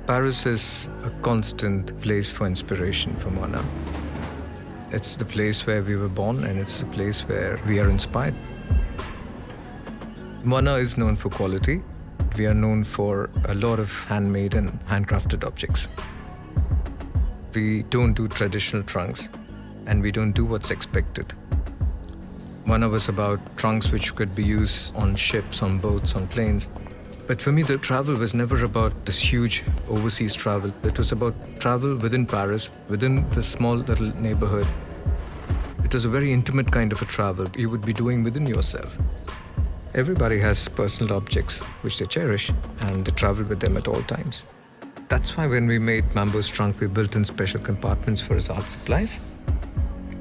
Paris is a constant place for inspiration for Moynat. It's the place where we were born and it's the place where we are inspired. Moynat is known for quality. We are known for a lot of handmade and handcrafted objects. We don't do traditional trunks and we don't do what's expected. Moynat was about trunks which could be used on ships, on boats, on planes. But for me, the travel was never about this huge overseas travel. It was about travel within Paris, within the small little neighborhood. It was a very intimate kind of a travel you would be doing within yourself. Everybody has personal objects which they cherish and they travel with them at all times. That's why when we made Mambo's trunk, we built in special compartments for his art supplies,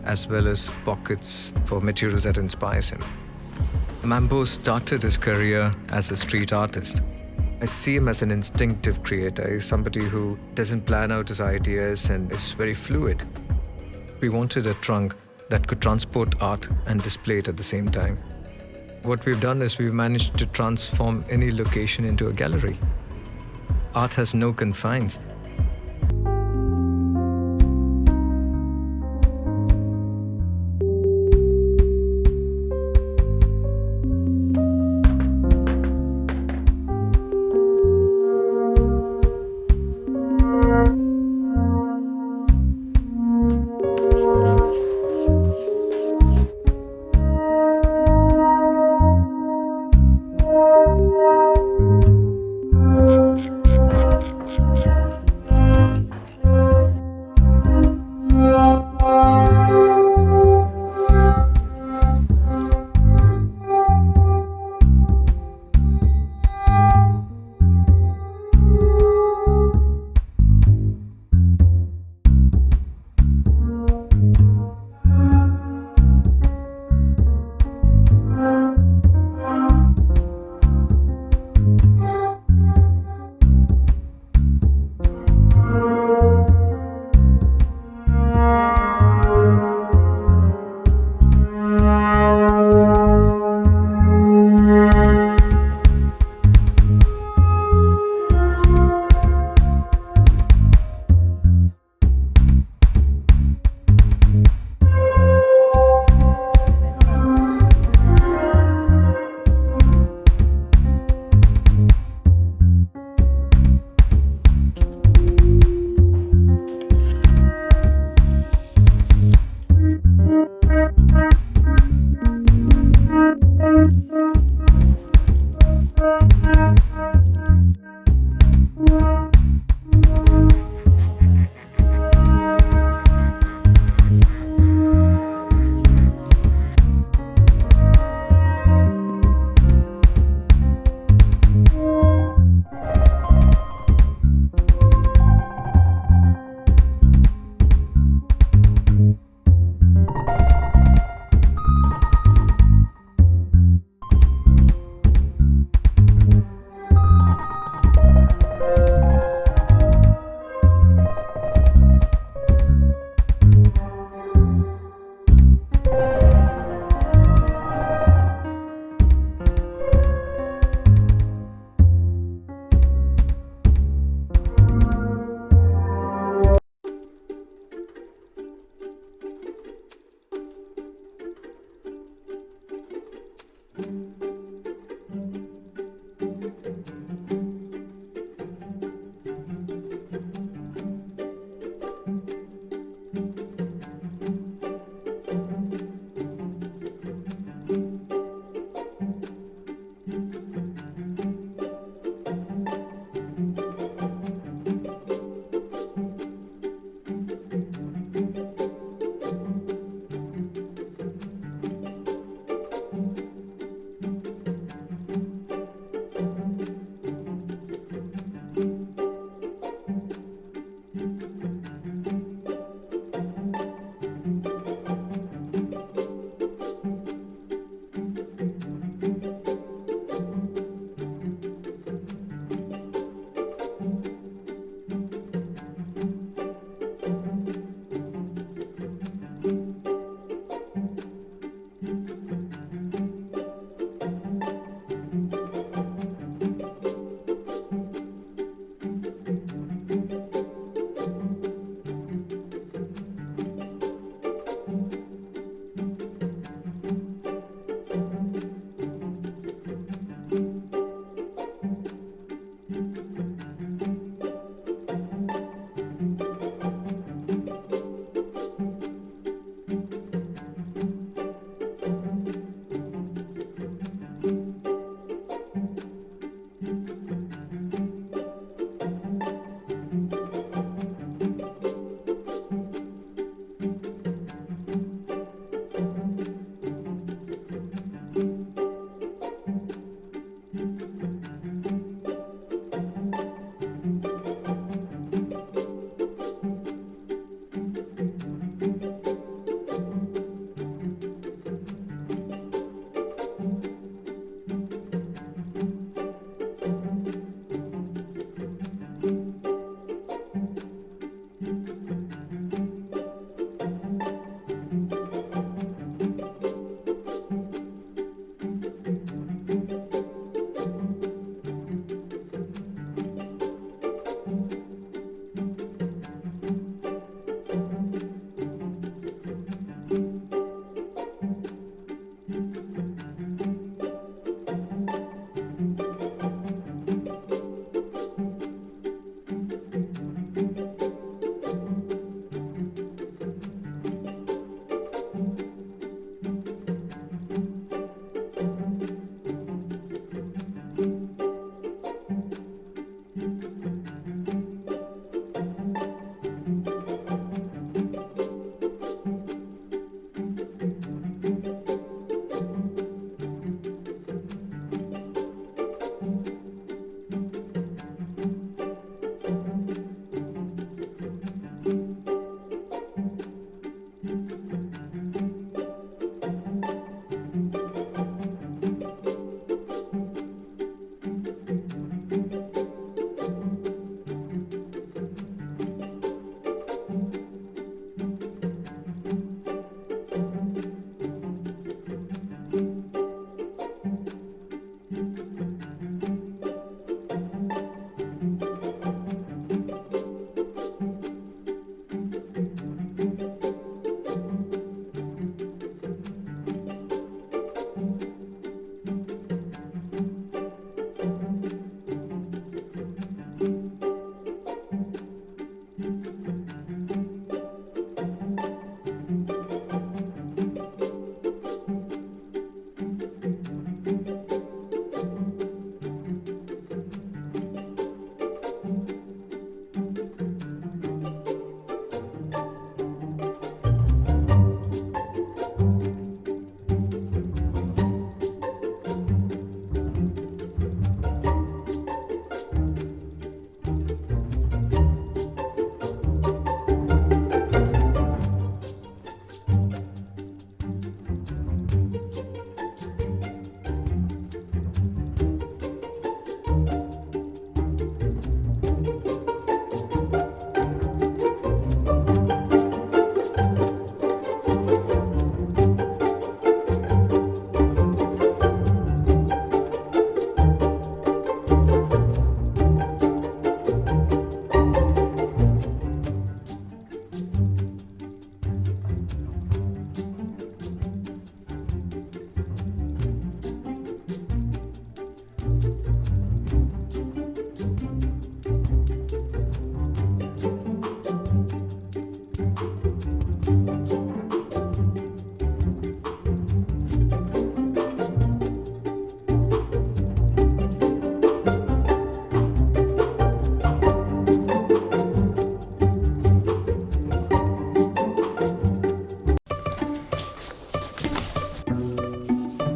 as well as pockets for materials that inspires him. Mambo started his career as a street artist. I see him as an instinctive creator. He's somebody who doesn't plan out his ideas and is very fluid. We wanted a trunk that could transport art and display it at the same time. What we've done is we've managed to transform any location into a gallery. Art has no confines.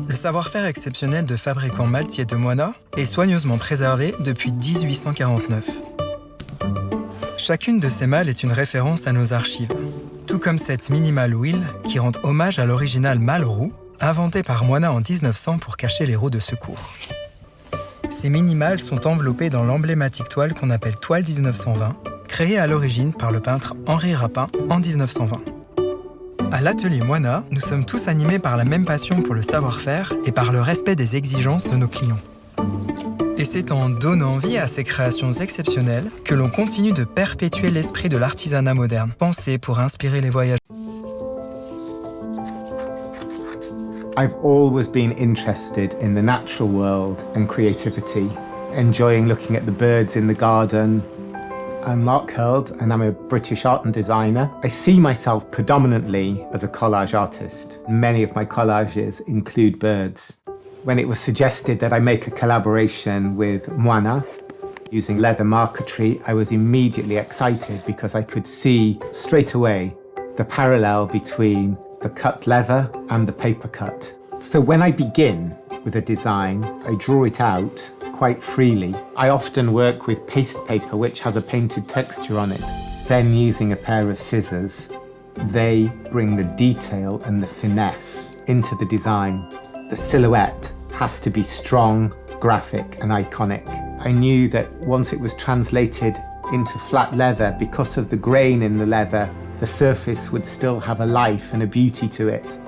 Le savoir-faire exceptionnel de fabricants maltais de Moynat est soigneusement préservé depuis 1849. Chacune de ces malles est une référence à nos archives, tout comme cette minimale wheel qui rend hommage à l'original malle roue, inventé par Moynat en 1900 pour cacher les roues de secours. Ces minimales sont enveloppées dans l'emblématique toile qu'on appelle toile 1920, créée à l'origine par le peintre Henri Rapin en 1920. À l'atelier Moynat, nous sommes tous animés par la même passion pour le savoir-faire et par le respect des exigences de nos clients. Et c'est en donnant vie à ces créations exceptionnelles que l'on continue de perpétuer l'esprit de l'artisanat moderne, pensé pour inspirer les voyageurs. I've always been interested in the natural world and creativity, enjoying looking at the birds in the garden. I'm Mark Hurd and I'm a British art and designer. I see myself predominantly as a collage artist. Many of my collages include birds. When it was suggested that I make a collaboration with Moynat using leather marquetry, I was immediately excited because I could see straight away the parallel between the cut leather and the paper cut. So when I begin with a design, I draw it out quite freely. I often work with paste paper which has a painted texture on it. Then using a pair of scissors, they bring the detail and the finesse into the design. The silhouette has to be strong, graphic and iconic. I knew that once it was translated into flat leather, because of the grain in the leather, the surface would still have a life and a beauty to it.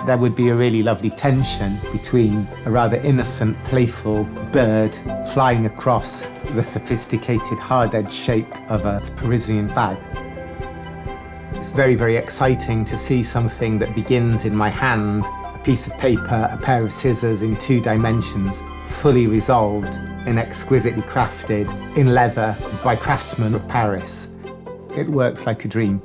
There would be a really lovely tension between a rather innocent, playful bird flying across the sophisticated, hard-edged shape of a Parisian bag. It's very, very exciting to see something that begins in my hand, a piece of paper, a pair of scissors in 2 dimensions, fully resolved and exquisitely crafted in leather by craftsmen of Paris. It works like a dream.